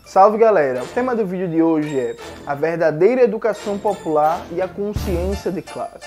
Salve galera, o tema do vídeo de hoje é a verdadeira educação popular e a consciência de classe.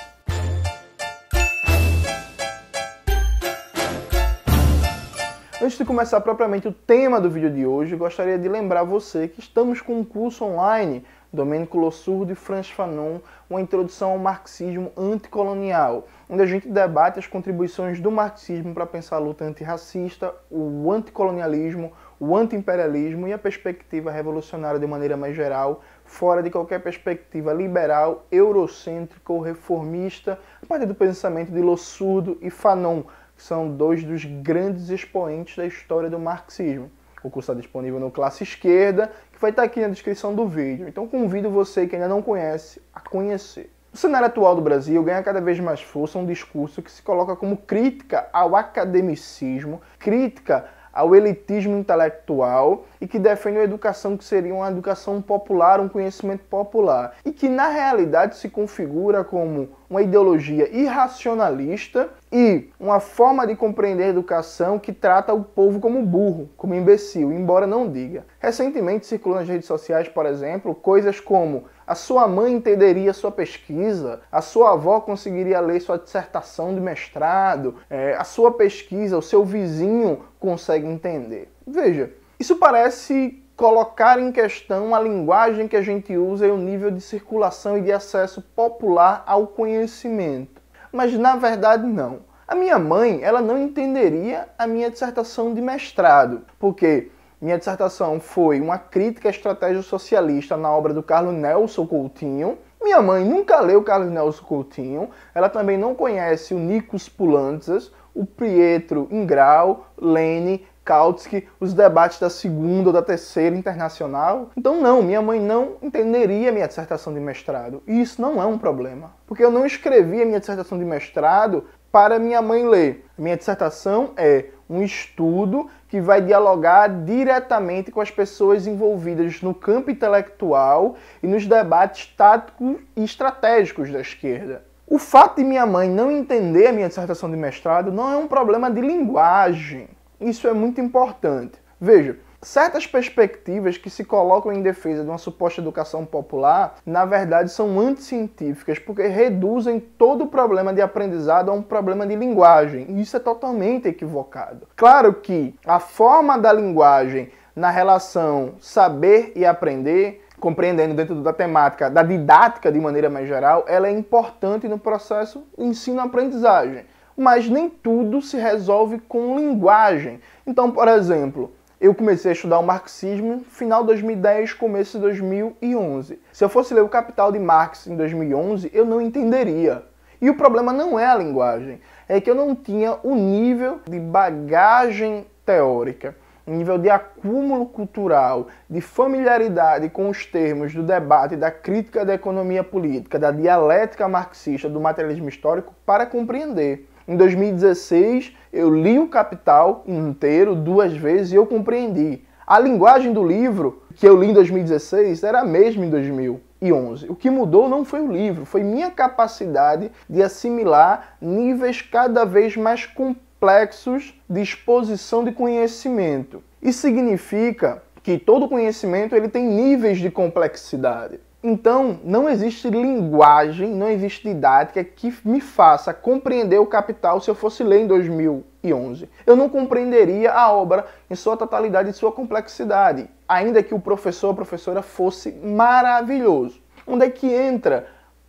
Antes de começar propriamente o tema do vídeo de hoje, gostaria de lembrar você que estamos com um curso online, Domênico Lossurdo e Frantz Fanon, uma introdução ao marxismo anticolonial, onde a gente debate as contribuições do marxismo para pensar a luta antirracista, o anticolonialismo, o antiimperialismo e a perspectiva revolucionária de maneira mais geral, fora de qualquer perspectiva liberal, eurocêntrica ou reformista, a partir do pensamento de Lossurdo e Fanon, que são dois dos grandes expoentes da história do marxismo. O curso está disponível no Classe Esquerda, que vai estar aqui na descrição do vídeo. Então convido você que ainda não conhece a conhecer. No cenário atual do Brasil ganha cada vez mais força um discurso que se coloca como crítica ao academicismo, crítica ao elitismo intelectual e que defende uma educação que seria uma educação popular, um conhecimento popular. E que na realidade se configura como uma ideologia irracionalista e uma forma de compreender a educação que trata o povo como burro, como imbecil, embora não diga. Recentemente circulou nas redes sociais, por exemplo, coisas como: a sua mãe entenderia sua pesquisa, a sua avó conseguiria ler sua dissertação de mestrado, a sua pesquisa, o seu vizinho consegue entender. Veja, isso parece colocar em questão a linguagem que a gente usa e o nível de circulação e de acesso popular ao conhecimento. Mas na verdade não. A minha mãe, ela não entenderia a minha dissertação de mestrado, porque minha dissertação foi uma crítica à estratégia socialista na obra do Carlos Nelson Coutinho. Minha mãe nunca leu Carlos Nelson Coutinho, ela também não conhece o Nikos Poulantzas, o Pietro Ingrao, Lênin, Kautsky, os debates da segunda ou da terceira internacional. Então não, minha mãe não entenderia minha dissertação de mestrado. E isso não é um problema, porque eu não escrevi a minha dissertação de mestrado para minha mãe ler. Minha dissertação é um estudo que vai dialogar diretamente com as pessoas envolvidas no campo intelectual e nos debates táticos e estratégicos da esquerda. O fato de minha mãe não entender a minha dissertação de mestrado não é um problema de linguagem. Isso é muito importante. Veja, certas perspectivas que se colocam em defesa de uma suposta educação popular, na verdade são anticientíficas, porque reduzem todo o problema de aprendizado a um problema de linguagem. E isso é totalmente equivocado. Claro que a forma da linguagem na relação saber e aprender, compreendendo dentro da temática da didática de maneira mais geral, ela é importante no processo ensino-aprendizagem. Mas nem tudo se resolve com linguagem. Então, por exemplo, eu comecei a estudar o marxismo no final de 2010, começo de 2011. Se eu fosse ler o Capital de Marx em 2011, eu não entenderia. E o problema não é a linguagem, é que eu não tinha o nível de bagagem teórica, um nível de acúmulo cultural, de familiaridade com os termos do debate, da crítica da economia política, da dialética marxista, do materialismo histórico, para compreender. Em 2016, eu li o Capital inteiro 2 vezes e eu compreendi. A linguagem do livro que eu li em 2016 era a mesma em 2011. O que mudou não foi o livro, foi minha capacidade de assimilar níveis cada vez mais complexos de exposição de conhecimento. Isso significa que todo conhecimento ele tem níveis de complexidade. Então, não existe linguagem, não existe didática que me faça compreender o Capital se eu fosse ler em 2011. Eu não compreenderia a obra em sua totalidade e sua complexidade, ainda que o professor ou a professora fosse maravilhoso. Onde é que entra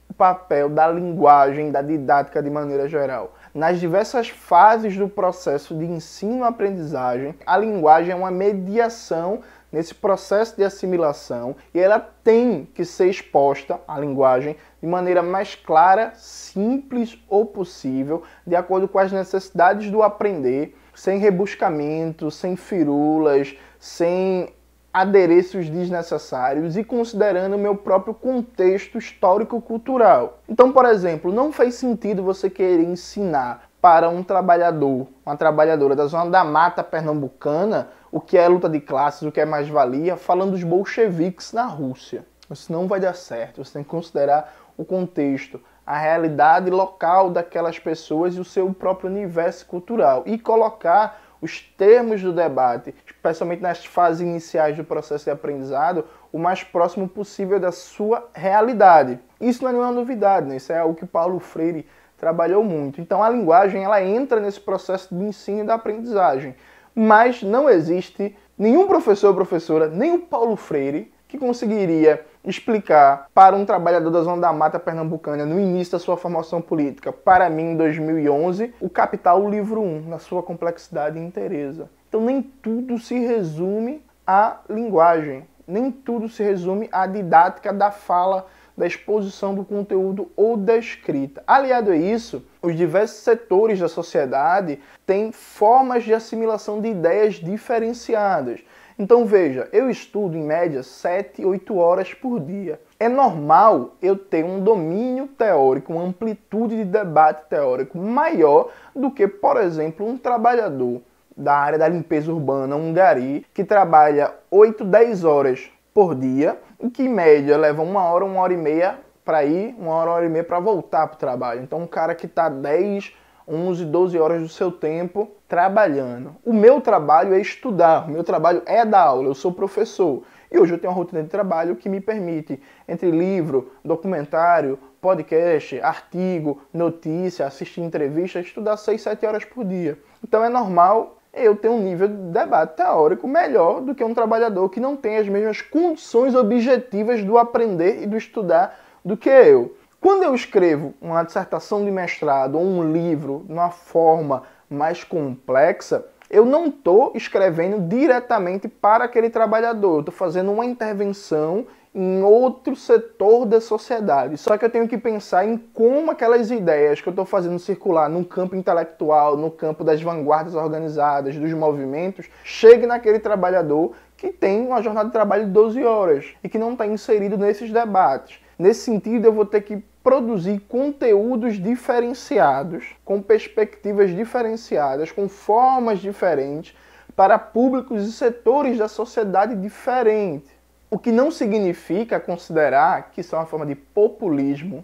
o papel da linguagem, da didática de maneira geral? Nas diversas fases do processo de ensino-aprendizagem, a linguagem é uma mediação nesse processo de assimilação e ela tem que ser exposta, a linguagem, de maneira mais clara, simples ou possível, de acordo com as necessidades do aprender, sem rebuscamento, sem firulas, sem adereços desnecessários e considerando o meu próprio contexto histórico-cultural. Então, por exemplo, não faz sentido você querer ensinar para um trabalhador, uma trabalhadora da zona da mata pernambucana, o que é luta de classes, o que é mais-valia, falando dos bolcheviques na Rússia. Isso não vai dar certo, você tem que considerar o contexto, a realidade local daquelas pessoas e o seu próprio universo cultural. E colocar os termos do debate, especialmente nas fases iniciais do processo de aprendizado, o mais próximo possível da sua realidade. Isso não é nenhuma novidade, né? Isso é algo que Paulo Freire trabalhou muito. Então a linguagem ela entra nesse processo de ensino e da aprendizagem. Mas não existe nenhum professor ou professora, nem o Paulo Freire, que conseguiria explicar para um trabalhador da Zona da Mata Pernambucana, no início da sua formação política, para mim em 2011, o Capital, o livro 1, na sua complexidade e inteireza. Então nem tudo se resume à linguagem, nem tudo se resume à didática da fala, da exposição do conteúdo ou da escrita. Aliado a isso, os diversos setores da sociedade têm formas de assimilação de ideias diferenciadas. Então veja, eu estudo em média 7, 8 horas por dia. É normal eu ter um domínio teórico, uma amplitude de debate teórico maior do que, por exemplo, um trabalhador da área da limpeza urbana, um gari, que trabalha 8, 10 horas por dia, e que em média leva 1 hora e meia para ir, 1 hora e meia para voltar para o trabalho. Então um cara que está 10, 11, 12 horas do seu tempo trabalhando. O meu trabalho é estudar, o meu trabalho é dar aula, eu sou professor. E hoje eu tenho uma rotina de trabalho que me permite, entre livro, documentário, podcast, artigo, notícia, assistir entrevista, estudar 6, 7 horas por dia. Então é normal eu ter um nível de debate teórico melhor do que um trabalhador que não tem as mesmas condições objetivas do aprender e do estudar do que eu. Quando eu escrevo uma dissertação de mestrado ou um livro de uma forma mais complexa, eu não estou escrevendo diretamente para aquele trabalhador, eu estou fazendo uma intervenção em outro setor da sociedade. Só que eu tenho que pensar em como aquelas ideias que eu estou fazendo circular no campo intelectual, no campo das vanguardas organizadas, dos movimentos, chegue naquele trabalhador que tem uma jornada de trabalho de 12 horas e que não está inserido nesses debates. Nesse sentido, eu vou ter que produzir conteúdos diferenciados, com perspectivas diferenciadas, com formas diferentes, para públicos e setores da sociedade diferentes. O que não significa considerar que isso é uma forma de populismo,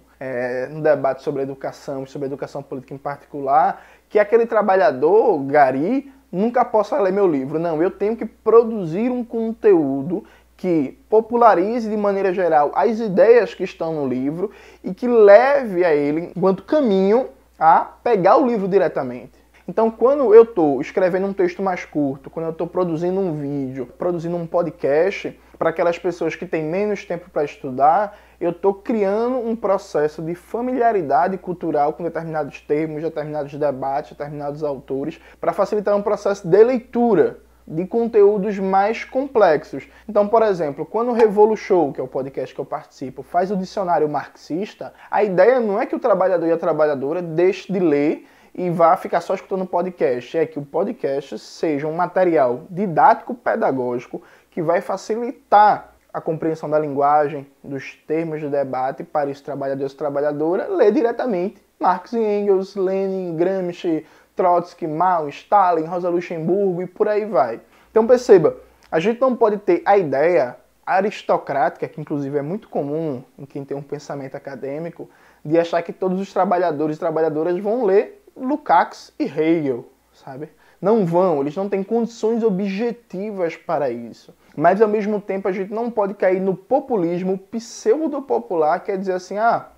no debate sobre educação e sobre educação política em particular, que aquele trabalhador, gari, nunca possa ler meu livro. Não, eu tenho que produzir um conteúdo que popularize de maneira geral as ideias que estão no livro e que leve a ele, enquanto caminho, a pegar o livro diretamente. Então, quando eu estou escrevendo um texto mais curto, quando eu estou produzindo um vídeo, produzindo um podcast, para aquelas pessoas que têm menos tempo para estudar, eu estou criando um processo de familiaridade cultural com determinados termos, determinados debates, determinados autores, para facilitar um processo de leitura de conteúdos mais complexos. Então, por exemplo, quando o Revolu Show, que é o podcast que eu participo, faz o dicionário marxista, a ideia não é que o trabalhador e a trabalhadora deixe de ler e vá ficar só escutando o podcast, é que o podcast seja um material didático-pedagógico que vai facilitar a compreensão da linguagem, dos termos de debate para esse trabalhador e essa trabalhadora ler diretamente Marx e Engels, Lenin, Gramsci, Trotsky, Mao, Stalin, Rosa Luxemburgo e por aí vai. Então perceba, a gente não pode ter a ideia aristocrática, que inclusive é muito comum em quem tem um pensamento acadêmico, de achar que todos os trabalhadores e trabalhadoras vão ler Lukács e Hegel, sabe? Não vão, eles não têm condições objetivas para isso. Mas ao mesmo tempo a gente não pode cair no populismo pseudo-popular, que é dizer assim,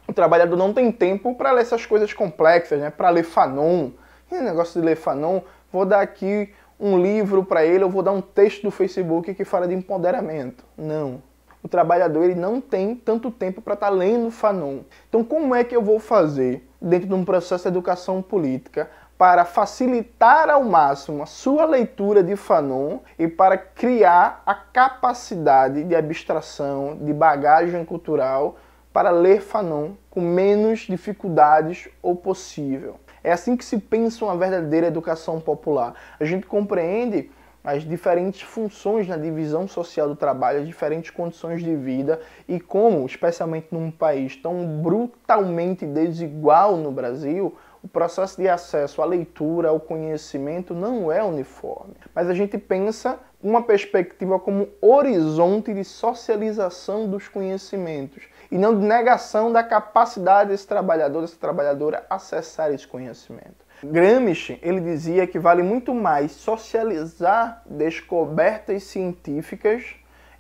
o trabalhador não tem tempo para ler essas coisas complexas, né? Para ler Fanon. E o negócio de ler Fanon, vou dar aqui um livro para ele, eu vou dar um texto do Facebook que fala de empoderamento. Não. O trabalhador ele não tem tanto tempo para estar lendo Fanon. Então como é que eu vou fazer, dentro de um processo de educação política, para facilitar ao máximo a sua leitura de Fanon e para criar a capacidade de abstração, de bagagem cultural para ler Fanon com menos dificuldades ou possível? É assim que se pensa uma verdadeira educação popular. A gente compreende as diferentes funções na divisão social do trabalho, as diferentes condições de vida e como, especialmente num país tão brutalmente desigual no Brasil, o processo de acesso à leitura, ao conhecimento não é uniforme. Mas a gente pensa uma perspectiva como horizonte de socialização dos conhecimentos e não de negação da capacidade desse trabalhador, dessa trabalhadora acessar esse conhecimento. Gramsci, ele dizia que vale muito mais socializar descobertas científicas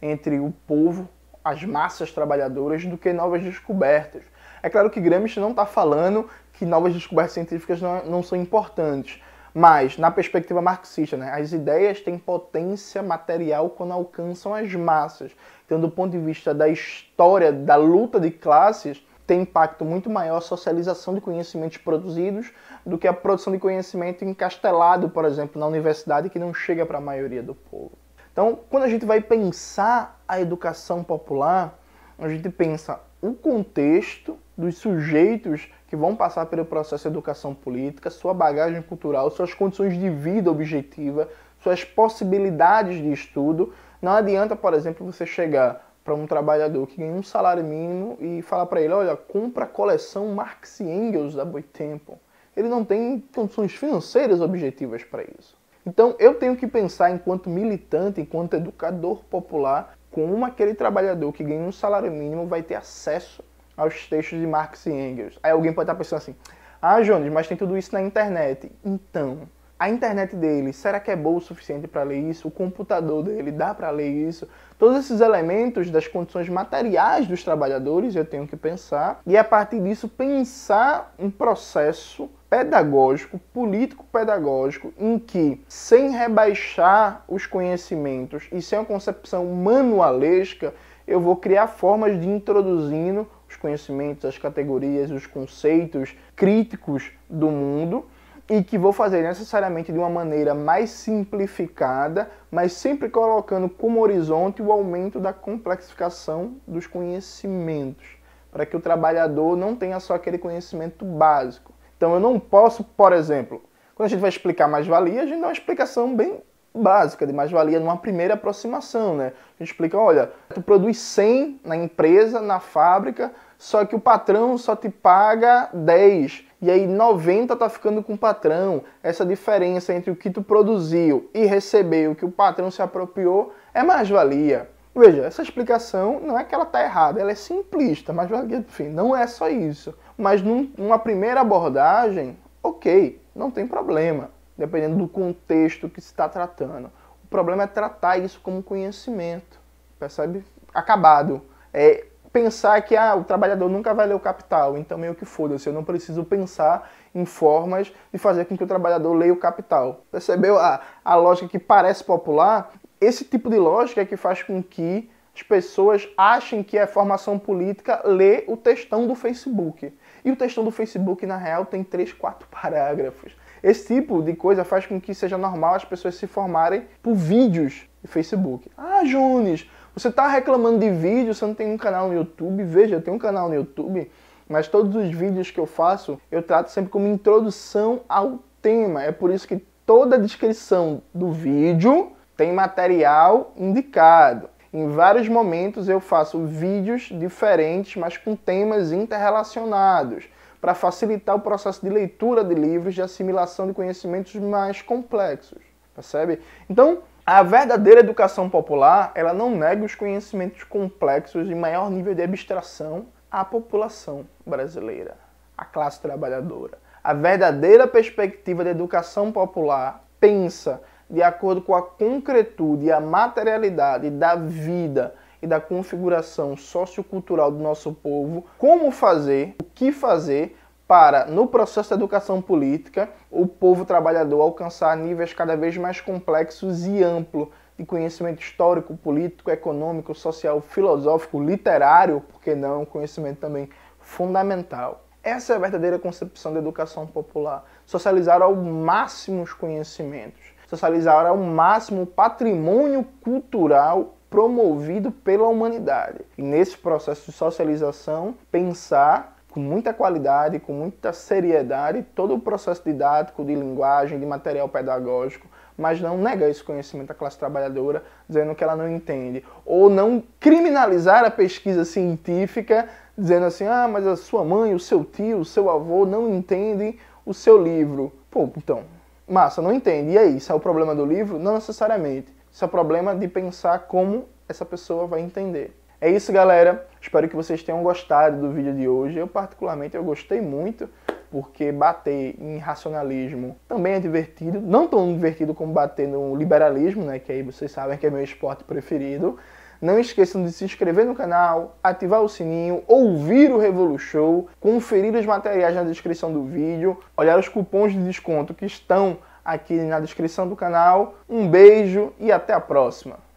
entre o povo, as massas trabalhadoras, do que novas descobertas. É claro que Gramsci não está falando que novas descobertas científicas não são importantes, mas, na perspectiva marxista, né, as ideias têm potência material quando alcançam as massas. Então, do ponto de vista da história, da luta de classes, tem impacto muito maior a socialização de conhecimentos produzidos do que a produção de conhecimento encastelado, por exemplo, na universidade, que não chega para a maioria do povo. Então, quando a gente vai pensar a educação popular, a gente pensa o contexto dos sujeitos que vão passar pelo processo de educação política, sua bagagem cultural, suas condições de vida objetiva, suas possibilidades de estudo. Não adianta, por exemplo, você chegar para um trabalhador que ganha um salário mínimo e falar para ele, olha, compra a coleção Marx e Engels da Boitempo. Ele não tem condições financeiras objetivas para isso. Então, eu tenho que pensar enquanto militante, enquanto educador popular, como aquele trabalhador que ganha um salário mínimo vai ter acesso aos textos de Marx e Engels. Aí alguém pode estar pensando assim, ah, Jones, mas tem tudo isso na internet. Então, a internet dele, será que é boa o suficiente para ler isso? O computador dele, dá para ler isso? Todos esses elementos das condições materiais dos trabalhadores eu tenho que pensar, e a partir disso pensar um processo pedagógico, político-pedagógico, em que, sem rebaixar os conhecimentos e sem uma concepção manualesca, eu vou criar formas de introduzindo os conhecimentos, as categorias, os conceitos críticos do mundo, e que vou fazer necessariamente de uma maneira mais simplificada, mas sempre colocando como horizonte o aumento da complexificação dos conhecimentos, para que o trabalhador não tenha só aquele conhecimento básico. Então eu não posso, por exemplo, quando a gente vai explicar mais-valia, a gente dá uma explicação bem básica de mais-valia numa primeira aproximação, né? A gente explica, olha, tu produz 100 na empresa, na fábrica, só que o patrão só te paga 10, e aí 90 tá ficando com o patrão. Essa diferença entre o que tu produziu e recebeu, o que o patrão se apropriou, é mais-valia. Veja, essa explicação não é que ela está errada, ela é simplista, mas enfim, não é só isso. Mas numa primeira abordagem, ok, não tem problema, dependendo do contexto que se está tratando. O problema é tratar isso como conhecimento, percebe? Acabado. É pensar que o trabalhador nunca vai ler o Capital, então meio que foda-se, eu não preciso pensar em formas de fazer com que o trabalhador leia o Capital. Percebeu a lógica que parece popular? Esse tipo de lógica é que faz com que as pessoas achem que a formação política lê o textão do Facebook. E o textão do Facebook, na real, tem 3, 4 parágrafos. Esse tipo de coisa faz com que seja normal as pessoas se formarem por vídeos de Facebook. Ah, Jones, você está reclamando de vídeo, você não tem um canal no YouTube? Veja, eu tenho um canal no YouTube, mas todos os vídeos que eu faço, eu trato sempre como introdução ao tema. É por isso que toda a descrição do vídeo tem material indicado. Em vários momentos eu faço vídeos diferentes, mas com temas interrelacionados, para facilitar o processo de leitura de livros, de assimilação de conhecimentos mais complexos, percebe? Então, a verdadeira educação popular, ela não nega os conhecimentos complexos de maior nível de abstração à população brasileira, à classe trabalhadora. A verdadeira perspectiva da educação popular pensa de acordo com a concretude e a materialidade da vida e da configuração sociocultural do nosso povo, como fazer, o que fazer para, no processo de educação política, o povo trabalhador alcançar níveis cada vez mais complexos e amplos de conhecimento histórico, político, econômico, social, filosófico, literário, porque não, conhecimento também fundamental. Essa é a verdadeira concepção da educação popular. Socializar ao máximo os conhecimentos. Socializar ao máximo o patrimônio cultural promovido pela humanidade. E nesse processo de socialização, pensar com muita qualidade, com muita seriedade, todo o processo didático, de linguagem, de material pedagógico, mas não negar esse conhecimento à classe trabalhadora, dizendo que ela não entende. Ou não criminalizar a pesquisa científica, dizendo assim, ah, mas a sua mãe, o seu tio, o seu avô não entendem o seu livro. Pô, então, massa, não entende. E aí, isso é o problema do livro? Não necessariamente. Isso é o problema de pensar como essa pessoa vai entender. É isso, galera. Espero que vocês tenham gostado do vídeo de hoje. Eu, particularmente, eu gostei muito. porque bater em racionalismo também é divertido, não tão divertido como bater no liberalismo, né, que aí vocês sabem que é meu esporte preferido. Não esqueçam de se inscrever no canal, ativar o sininho, ouvir o Revolushow, conferir os materiais na descrição do vídeo, olhar os cupons de desconto que estão aqui na descrição do canal. Um beijo e até a próxima!